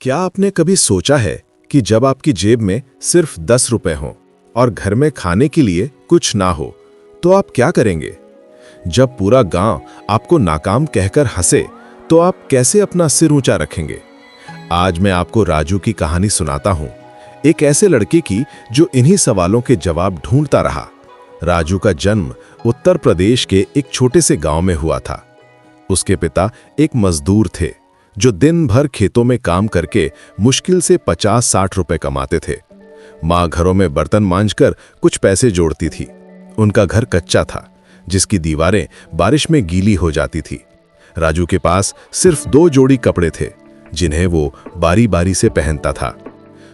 क्या आपने कभी सोचा है कि जब आपकी जेब में सिर्फ 10 रुपए हों और घर में खाने के लिए कुछ ना हो तो आप क्या करेंगे? जब पूरा गांव आपको नाकाम कहकर हंसे तो आप कैसे अपना सिर ऊंचा रखेंगे? आज मैं आपको राजू की कहानी सुनाता हूं, एक ऐसे लड़के की जो इन्हीं सवालों के जवाब ढूंढता रहा। राजू का जन्म उत्तर प्रदेश के एक छोटे से गांव में हुआ था। उसके पिता एक मजदूर थे जो दिन भर खेतों में काम करके मुश्किल से 50-60 रुपए कमाते थे। माँ घरों में बर्तन मांजकर कुछ पैसे जोड़ती थी। उनका घर कच्चा था, जिसकी दीवारें बारिश में गीली हो जाती थी। राजू के पास सिर्फ 2 जोड़ी कपड़े थे, जिन्हें वो बारी बारी से पहनता था।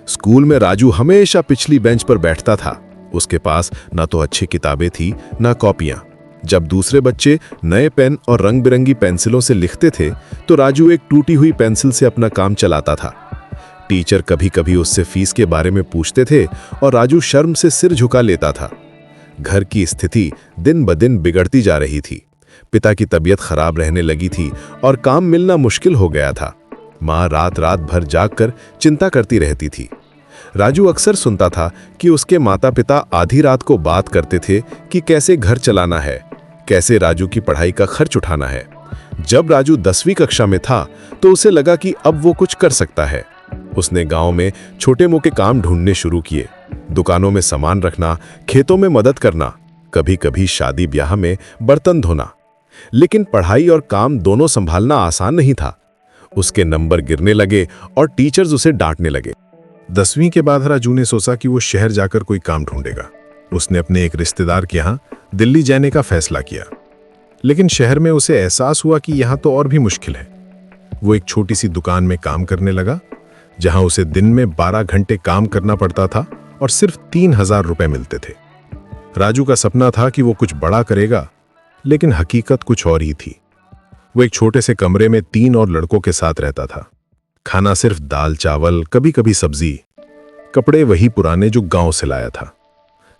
स्कूल में राजू हमेशा पिछली बेंच पर बैठता था। उसके पास न तो अच्छी किताबें थी न कॉपियां। जब दूसरे बच्चे नए पेन और रंग बिरंगी पेंसिलों से लिखते थे तो राजू एक टूटी हुई पेंसिल से अपना काम चलाता था। टीचर कभी कभी उससे फीस के बारे में पूछते थे और राजू शर्म से सिर झुका लेता था। घर की स्थिति दिन ब दिन बिगड़ती जा रही थी। पिता की तबीयत खराब रहने लगी थी और काम मिलना मुश्किल हो गया था। माँ रात रात भर जागकर चिंता करती रहती थी। राजू अक्सर सुनता था कि उसके माता पिता आधी रात को बात करते थे कि कैसे घर चलाना है, कैसे राजू की पढ़ाई का खर्च उठाना है। जब राजू 10वीं कक्षा में था तो उसे लगा कि अब वो कुछ कर सकता है। उसने गांव में छोटे मोटे काम ढूंढने शुरू किए, दुकानों में सामान रखना, खेतों में मदद करना, कभी कभी शादी ब्याह में बर्तन धोना। लेकिन पढ़ाई और काम दोनों संभालना आसान नहीं था। उसके नंबर गिरने लगे और टीचर्स उसे डांटने लगे। 10वीं के बाद राजू ने सोचा कि वो शहर जाकर कोई काम ढूंढेगा। उसने अपने एक रिश्तेदार के यहाँ दिल्ली जाने का फैसला किया, लेकिन शहर में उसे एहसास हुआ कि यहाँ तो और भी मुश्किल है। वो एक छोटी सी दुकान में काम करने लगा, जहाँ उसे दिन में 12 घंटे काम करना पड़ता था और सिर्फ 3000 रुपए मिलते थे। राजू का सपना था कि वो कुछ बड़ा करेगा, लेकिन हकीकत कुछ और ही थी। वो एक छोटे से कमरे में 3 और लड़कों के साथ रहता था। खाना सिर्फ दाल चावल, कभी कभी सब्जी, कपड़े वही पुराने जो गांव से लाया था।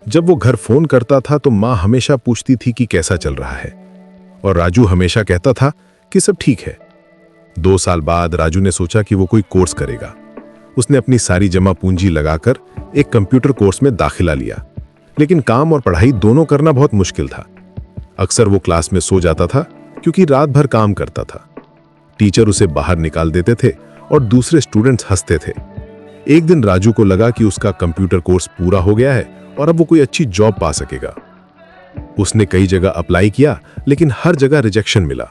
जब वो घर फोन करता था तो माँ हमेशा पूछती थी कि कैसा चल रहा है, और राजू हमेशा कहता था कि सब ठीक है। 2 साल बाद राजू ने सोचा कि वो कोई कोर्स करेगा। उसने अपनी सारी जमा पूंजी लगाकर एक कंप्यूटर कोर्स में दाखिला लिया, लेकिन काम और पढ़ाई दोनों करना बहुत मुश्किल था। अक्सर वो क्लास में सो जाता था क्योंकि रात भर काम करता था। टीचर उसे बाहर निकाल देते थे और दूसरे स्टूडेंट्स हंसते थे। एक दिन राजू को लगा कि उसका कंप्यूटर कोर्स पूरा हो गया है और अब वो कोई अच्छी जॉब पा सकेगा। उसने कई जगह अप्लाई किया, लेकिन हर जगह रिजेक्शन मिला।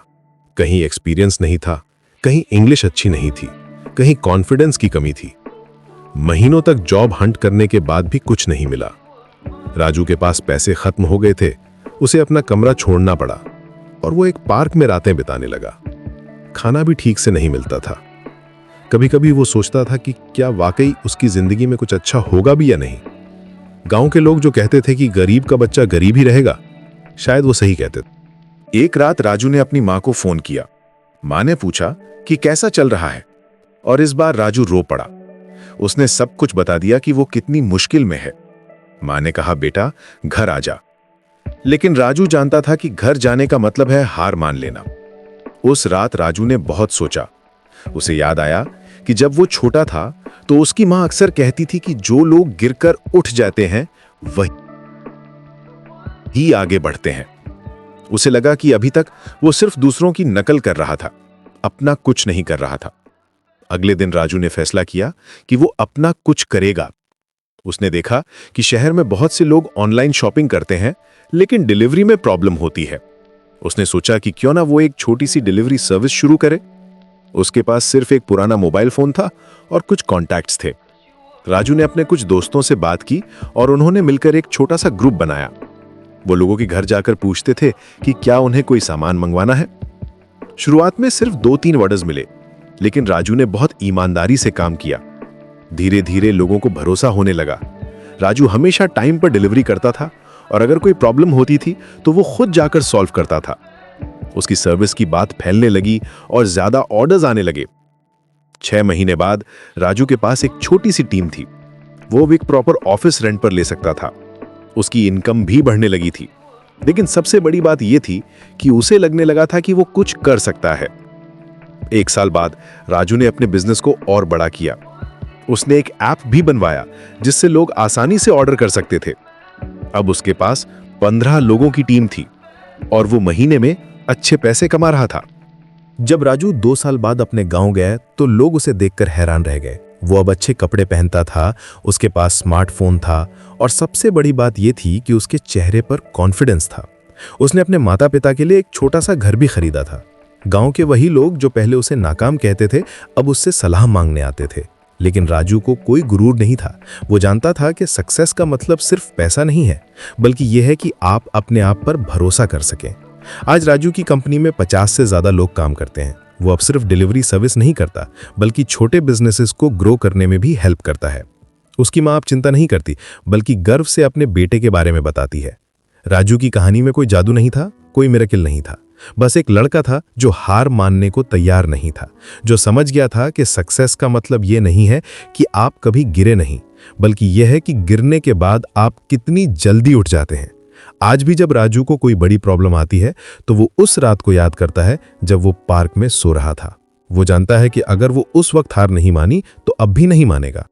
कहीं एक्सपीरियंस नहीं था, कहीं इंग्लिश अच्छी नहीं थी, कहीं कॉन्फिडेंस की कमी थी। महीनों तक जॉब हंट करने के बाद भी कुछ नहीं मिला। राजू के पास पैसे खत्म हो गए थे। उसे अपना कमरा छोड़ना पड़ा और वो एक पार्क में रातें बिताने लगा। खाना भी ठीक से नहीं मिलता था। कभी कभी वो सोचता था कि क्या वाकई उसकी जिंदगी में कुछ अच्छा होगा भी या नहीं। गांव के लोग जो कहते थे कि गरीब का बच्चा गरीब ही रहेगा, शायद वो सही कहते थे। एक रात राजू ने अपनी माँ को फोन किया। माँ ने पूछा कि कैसा चल रहा है, और इस बार राजू रो पड़ा। उसने सब कुछ बता दिया कि वो कितनी मुश्किल में है। माँ ने कहा, बेटा घर आ जा। लेकिन राजू जानता था कि घर जाने का मतलब है हार मान लेना। उस रात राजू ने बहुत सोचा। उसे याद आया कि जब वो छोटा था तो उसकी मां अक्सर कहती थी कि जो लोग गिरकर उठ जाते हैं वही आगे बढ़ते हैं। उसे लगा कि अभी तक वो सिर्फ दूसरों की नकल कर रहा था, अपना कुछ नहीं कर रहा था। अगले दिन राजू ने फैसला किया कि वो अपना कुछ करेगा। उसने देखा कि शहर में बहुत से लोग ऑनलाइन शॉपिंग करते हैं, लेकिन डिलीवरी में प्रॉब्लम होती है। उसने सोचा कि क्यों ना वो एक छोटी सी डिलीवरी सर्विस शुरू करे। उसके पास सिर्फ एक पुराना मोबाइल फोन था और कुछ कॉन्टैक्ट्स थे। राजू ने अपने कुछ दोस्तों से बात की और उन्होंने मिलकर एक छोटा सा ग्रुप बनाया। वो लोगों के घर जाकर पूछते थे कि क्या उन्हें कोई सामान मंगवाना है। शुरुआत में सिर्फ 2-3 ऑर्डर्स मिले, लेकिन राजू ने बहुत ईमानदारी से काम किया। धीरे धीरे लोगों को भरोसा होने लगा। राजू हमेशा टाइम पर डिलीवरी करता था और अगर कोई प्रॉब्लम होती थी तो वो खुद जाकर सॉल्व करता था। उसकी सर्विस की बात फैलने लगी और ज्यादा ऑर्डर्स आने लगे। 6 महीने बाद राजू के पास एक छोटी सी टीम थी। वो एक प्रॉपर ऑफिस रेंट पर ले सकता था। उसकी इनकम भी बढ़ने लगी थी। लेकिन सबसे बड़ी बात यह थी कि उसे लगने लगा था कि वो कुछ कर सकता है। 1 साल बाद राजू ने अपने बिजनेस को और बड़ा किया। उसने एक ऐप भी बनवाया जिससे लोग आसानी से ऑर्डर कर सकते थे। अब उसके पास 15 लोगों की टीम थी और वो महीने में अच्छे पैसे कमा रहा था। जब राजू 2 साल बाद अपने गांव गया तो लोग उसे देखकर हैरान रह गए। वो अब अच्छे कपड़े पहनता था, उसके पास स्मार्टफोन था और सबसे बड़ी बात यह थी कि उसके चेहरे पर कॉन्फिडेंस था। उसने अपने माता पिता के लिए एक छोटा सा घर भी खरीदा था। गांव के वही लोग जो पहले उसे नाकाम कहते थे अब उससे सलाह मांगने आते थे। लेकिन राजू को कोई गुरूर नहीं था। वो जानता था कि सक्सेस का मतलब सिर्फ पैसा नहीं है, बल्कि यह है कि आप अपने आप पर भरोसा कर सकें। आज राजू की कंपनी में 50 से ज्यादा लोग काम करते हैं। वो अब सिर्फ डिलीवरी सर्विस नहीं करता, बल्कि छोटे बिजनेसेस को ग्रो करने में भी हेल्प करता है। उसकी माँ अब चिंता नहीं करती, बल्कि गर्व से अपने बेटे के बारे में बताती है। राजू की कहानी में कोई जादू नहीं था, कोई मिरेकल नहीं था। बस एक लड़का था जो हार मानने को तैयार नहीं था, जो समझ गया था कि सक्सेस का मतलब यह नहीं है कि आप कभी गिरे नहीं, बल्कि यह है कि गिरने के बाद आप कितनी जल्दी उठ जाते हैं। आज भी जब राजू को कोई बड़ी प्रॉब्लम आती है तो वो उस रात को याद करता है जब वो पार्क में सो रहा था। वो जानता है कि अगर वो उस वक्त हार नहीं मानी तो अब भी नहीं मानेगा।